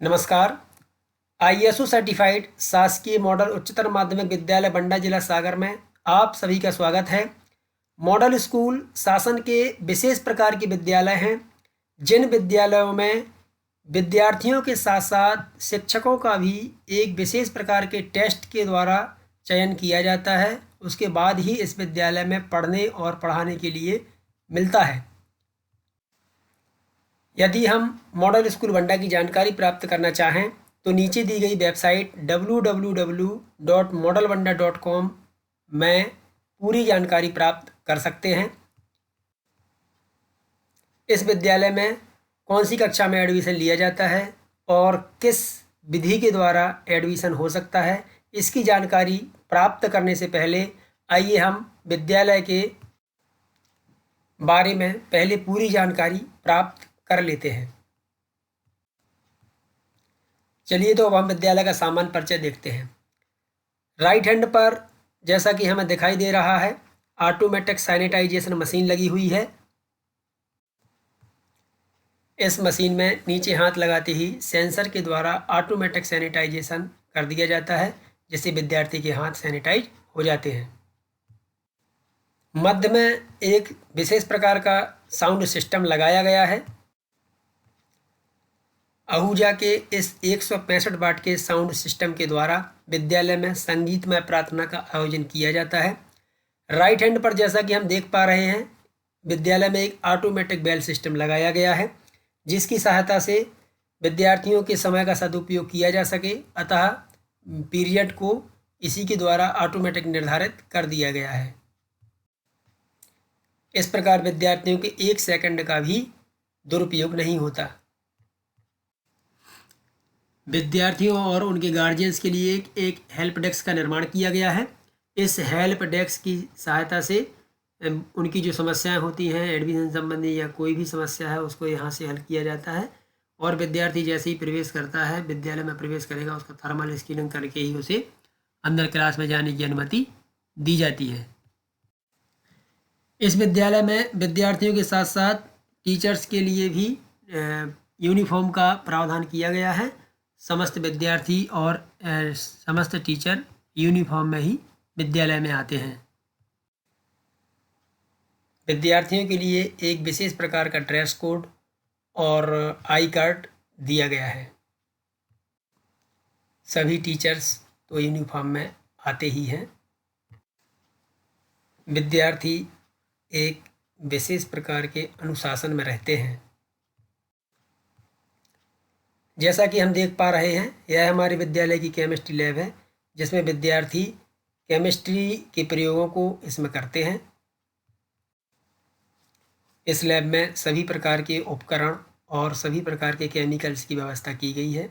नमस्कार। ISO certified शासकीय model उच्चतर माध्यमिक विद्यालय बंडा जिला सागर में आप सभी का स्वागत है। मॉडल स्कूल शासन के विशेष प्रकार के विद्यालय हैं जिन विद्यालयों में विद्यार्थियों के साथ साथ शिक्षकों का भी एक विशेष प्रकार के टेस्ट के द्वारा चयन किया जाता है। उसके बाद ही इस विद्यालय में पढ़ने और पढ़ाने के लिए मिलता है। यदि हम मॉडल स्कूल बंडा की जानकारी प्राप्त करना चाहें तो नीचे दी गई वेबसाइट www.modelbanda.com में पूरी जानकारी प्राप्त कर सकते हैं। इस विद्यालय में कौन सी कक्षा में एडमिशन लिया जाता है और किस विधि के द्वारा एडमिशन हो सकता है, इसकी जानकारी प्राप्त करने से पहले आइए हम विद्यालय के बारे में पहले पूरी जानकारी प्राप्त कर लेते हैं। चलिए तो अब हम विद्यालय का सामान्य परिचय देखते हैं। राइट हैंड पर जैसा कि हमें दिखाई दे रहा है ऑटोमेटिक सैनिटाइजेशन मशीन लगी हुई है। इस मशीन में नीचे हाथ लगाते ही सेंसर के द्वारा ऑटोमेटिक सैनिटाइजेशन कर दिया जाता है, जिससे विद्यार्थी के हाथ सैनिटाइज हो जाते हैं। मध्य में एक विशेष प्रकार का साउंड सिस्टम लगाया गया है। आहूजा के इस 165 वाट के साउंड सिस्टम के द्वारा विद्यालय में संगीतमय प्रार्थना का आयोजन किया जाता है। राइट हैंड पर जैसा कि हम देख पा रहे हैं विद्यालय में एक ऑटोमेटिक बेल सिस्टम लगाया गया है, जिसकी सहायता से विद्यार्थियों के समय का सदुपयोग किया जा सके, अतः पीरियड को इसी के द्वारा ऑटोमेटिक निर्धारित कर दिया गया है। इस प्रकार विद्यार्थियों के 1 सेकंड का भी दुरुपयोग नहीं होता। विद्यार्थियों और उनके गार्जियंस के लिए एक हेल्प डेस्क का निर्माण किया गया है। इस हेल्प डेस्क की सहायता से उनकी जो समस्याएं होती हैं एडमिशन संबंधी या कोई भी समस्या है उसको यहाँ से हल किया जाता है, और विद्यार्थी जैसे ही प्रवेश करता है विद्यालय में प्रवेश करेगा उसका थर्मल स्क्रीनिंग करके ही उसे अंदर क्लास में जाने की अनुमति दी जाती है। इस विद्यालय में विद्यार्थियों के साथ साथ टीचर्स के लिए भी यूनिफॉर्म का प्रावधान किया गया है। समस्त विद्यार्थी और समस्त टीचर यूनिफॉर्म में ही विद्यालय में आते हैं। विद्यार्थियों के लिए एक विशेष प्रकार का ड्रेस कोड और आई कार्ड दिया गया है। सभी टीचर्स तो यूनिफॉर्म में आते ही हैं। विद्यार्थी एक विशेष प्रकार के अनुशासन में रहते हैं। जैसा कि हम देख पा रहे हैं यह हमारे विद्यालय की केमिस्ट्री लैब है, जिसमें विद्यार्थी केमिस्ट्री के प्रयोगों को इसमें करते हैं। इस लैब में सभी प्रकार के उपकरण और सभी प्रकार के केमिकल्स की व्यवस्था की गई है।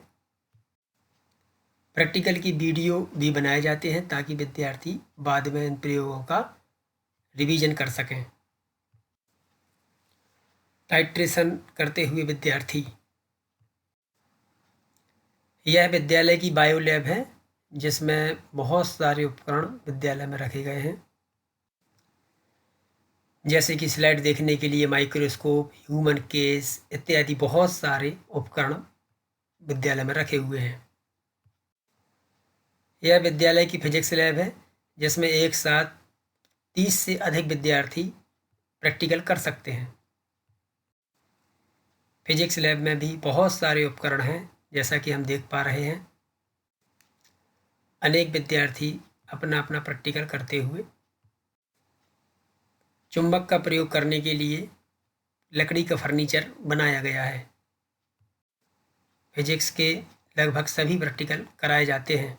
प्रैक्टिकल की वीडियो भी बनाए जाते हैं ताकि विद्यार्थी बाद में इन प्रयोगों का रिवीजन कर सकें। टाइट्रेशन करते हुए विद्यार्थी। यह विद्यालय की बायो लैब है, जिसमें बहुत सारे उपकरण विद्यालय में रखे गए हैं, जैसे कि स्लाइड देखने के लिए माइक्रोस्कोप, ह्यूमन केस इत्यादि बहुत सारे उपकरण विद्यालय में रखे हुए हैं। यह विद्यालय की फिजिक्स लैब है, जिसमें एक साथ 30 से अधिक विद्यार्थी प्रैक्टिकल कर सकते हैं। फिजिक्स लैब में भी बहुत सारे उपकरण हैं, जैसा कि हम देख पा रहे हैं। अनेक विद्यार्थी अपना अपना प्रैक्टिकल करते हुए। चुंबक का प्रयोग करने के लिए लकड़ी का फर्नीचर बनाया गया है। फिजिक्स के लगभग सभी प्रैक्टिकल कराए जाते हैं।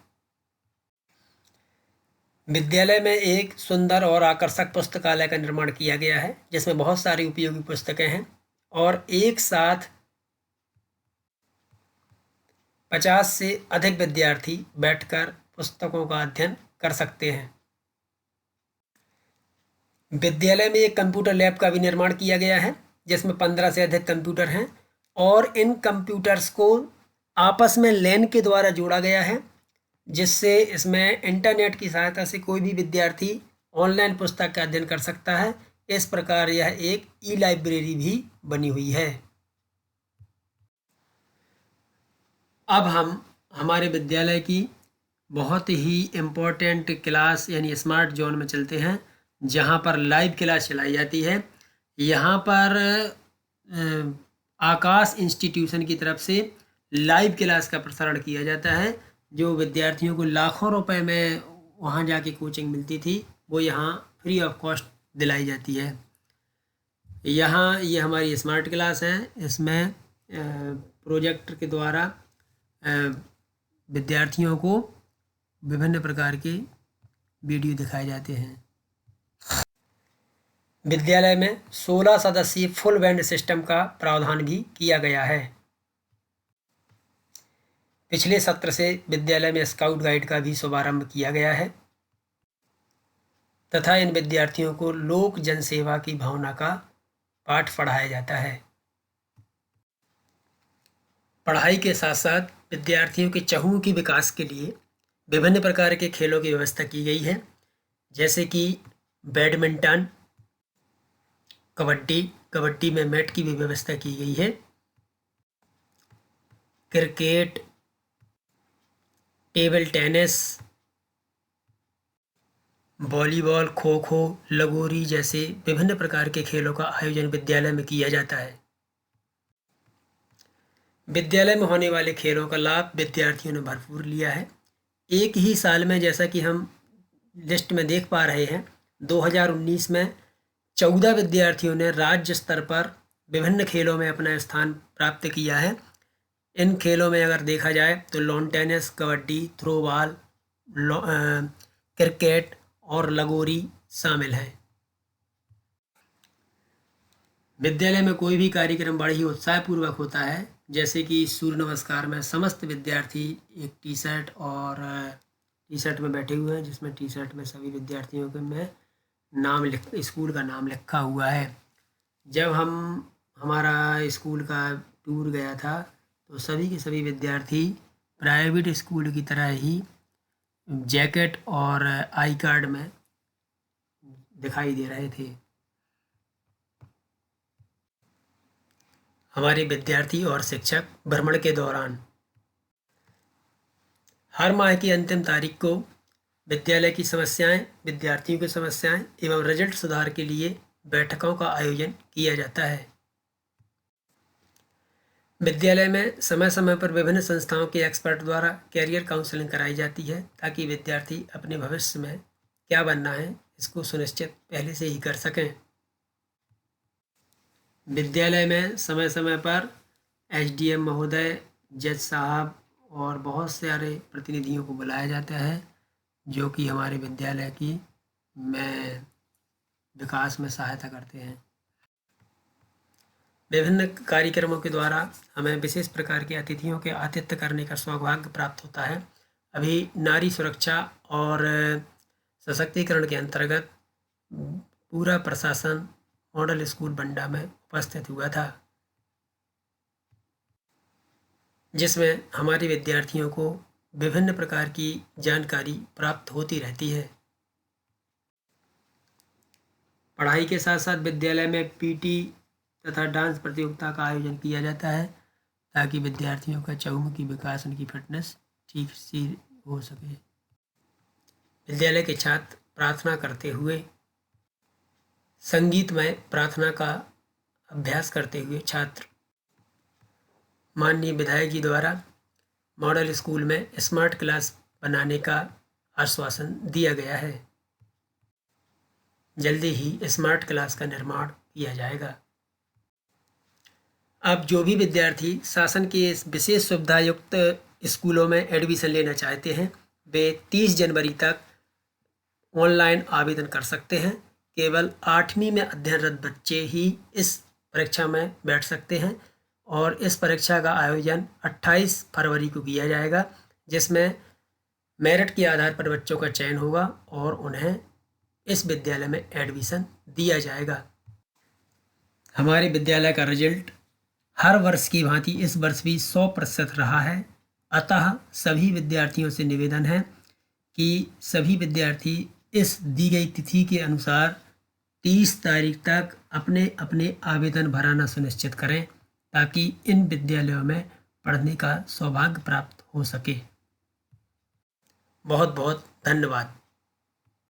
विद्यालय में एक सुंदर और आकर्षक पुस्तकालय का निर्माण किया गया है, जिसमें बहुत सारी उपयोगी पुस्तकें हैं और एक साथ 50 से अधिक विद्यार्थी बैठकर पुस्तकों का अध्ययन कर सकते हैं। विद्यालय में एक कंप्यूटर लैब का भी निर्माण किया गया है, जिसमें 15 से अधिक कंप्यूटर हैं और इन कंप्यूटर्स को आपस में लैन के द्वारा जोड़ा गया है, जिससे इसमें इंटरनेट की सहायता से कोई भी विद्यार्थी ऑनलाइन पुस्तक का अध्ययन कर सकता है। इस प्रकार यह एक ई लाइब्रेरी भी बनी हुई है। अब हम हमारे विद्यालय की बहुत ही इम्पोर्टेंट क्लास यानी स्मार्ट जोन में चलते हैं, जहाँ पर लाइव क्लास चलाई जाती है। यहाँ पर आकाश इंस्टीट्यूशन की तरफ से लाइव क्लास का प्रसारण किया जाता है। जो विद्यार्थियों को लाखों रुपए में वहाँ जाके कोचिंग मिलती थी, वो यहाँ फ्री ऑफ कॉस्ट दिलाई जाती है। यहाँ ये हमारी स्मार्ट क्लास है। इसमें प्रोजेक्टर के द्वारा विद्यार्थियों को विभिन्न प्रकार के वीडियो दिखाए जाते हैं। विद्यालय में 16 सदस्यीय फुल बैंड सिस्टम का प्रावधान भी किया गया है। पिछले सत्र से विद्यालय में स्काउट गाइड का भी शुभारंभ किया गया है तथा इन विद्यार्थियों को लोक जनसेवा की भावना का पाठ पढ़ाया जाता है। पढ़ाई के साथ साथ विद्यार्थियों के चहुमुखी विकास के लिए विभिन्न प्रकार के खेलों की व्यवस्था की गई है, जैसे कि बैडमिंटन, कबड्डी में मैट की भी व्यवस्था की गई है, cricket, table tennis, volleyball, kho kho, लगोरी जैसे विभिन्न प्रकार के खेलों का आयोजन विद्यालय में किया जाता है। विद्यालय में होने वाले खेलों का लाभ विद्यार्थियों ने भरपूर लिया है। एक ही साल में, जैसा कि हम लिस्ट में देख पा रहे हैं, 2019 में 14 विद्यार्थियों ने राज्य स्तर पर विभिन्न खेलों में अपना स्थान प्राप्त किया है। इन खेलों में अगर देखा जाए तो lawn tennis, kabaddi, throwball, cricket और लगोरी शामिल हैं। विद्यालय में कोई भी कार्यक्रम बड़े ही उत्साहपूर्वक होता है, जैसे कि सूर्य नमस्कार में समस्त विद्यार्थी एक टी शर्ट में बैठे हुए हैं, जिसमें टी शर्ट में सभी विद्यार्थियों के में स्कूल का नाम लिखा हुआ है। जब हमारा स्कूल का टूर गया था तो सभी के सभी विद्यार्थी प्राइवेट स्कूल की तरह ही जैकेट और आई कार्ड में दिखाई दे रहे थे। हमारे विद्यार्थी और शिक्षक भ्रमण के दौरान हर माह की अंतिम तारीख को विद्यालय की समस्याएं, विद्यार्थियों की समस्याएं एवं रिजल्ट सुधार के लिए बैठकों का आयोजन किया जाता है। विद्यालय में समय समय पर विभिन्न संस्थाओं के एक्सपर्ट द्वारा कैरियर काउंसलिंग कराई जाती है, ताकि विद्यार्थी अपने भविष्य में क्या बनना है इसको सुनिश्चित पहले से ही कर सकें। विद्यालय में समय समय पर एसडीएम महोदय, जज साहब और बहुत सारे प्रतिनिधियों को बुलाया जाता है, जो कि हमारे विद्यालय की विकास में सहायता करते हैं। विभिन्न कार्यक्रमों के द्वारा हमें विशेष प्रकार के अतिथियों के आतिथ्य करने का सौभाग्य प्राप्त होता है। अभी नारी सुरक्षा और सशक्तिकरण के अंतर्गत पूरा प्रशासन मॉडल स्कूल बंडा में उपस्थित हुआ था, जिसमें हमारे विद्यार्थियों को विभिन्न प्रकार की जानकारी प्राप्त होती रहती है। पढ़ाई के साथ साथ विद्यालय में पीटी तथा डांस प्रतियोगिता का आयोजन किया जाता है, ताकि विद्यार्थियों का चहुमुखी विकास, उनकी फिटनेस ठीक से हो सके। विद्यालय के छात्र प्रार्थना करते हुए, संगीतमय प्रार्थना का अभ्यास करते हुए छात्र माननीय विधायक जी द्वारा मॉडल स्कूल में स्मार्ट क्लास बनाने का आश्वासन दिया गया है। जल्दी ही स्मार्ट क्लास का निर्माण किया जाएगा। अब जो भी विद्यार्थी शासन के इस विशेष सुविधा युक्त स्कूलों में एडमिशन लेना चाहते हैं, वे 30 जनवरी तक ऑनलाइन आवेदन कर सकते हैं। केवल 8वीं में अध्ययनरत बच्चे ही इस परीक्षा में बैठ सकते हैं और इस परीक्षा का आयोजन 28 फरवरी को किया जाएगा, जिसमें मेरिट के आधार पर बच्चों का चयन होगा और उन्हें इस विद्यालय में एडमिशन दिया जाएगा। हमारे विद्यालय का रिजल्ट हर वर्ष की भांति इस वर्ष भी 100% रहा है। अतः सभी विद्यार्थियों से निवेदन है कि सभी विद्यार्थी इस दी गई तिथि के अनुसार 30 तारीख तक अपने अपने आवेदन भराना सुनिश्चित करें, ताकि इन विद्यालयों में पढ़ने का सौभाग्य प्राप्त हो सके। बहुत बहुत धन्यवाद।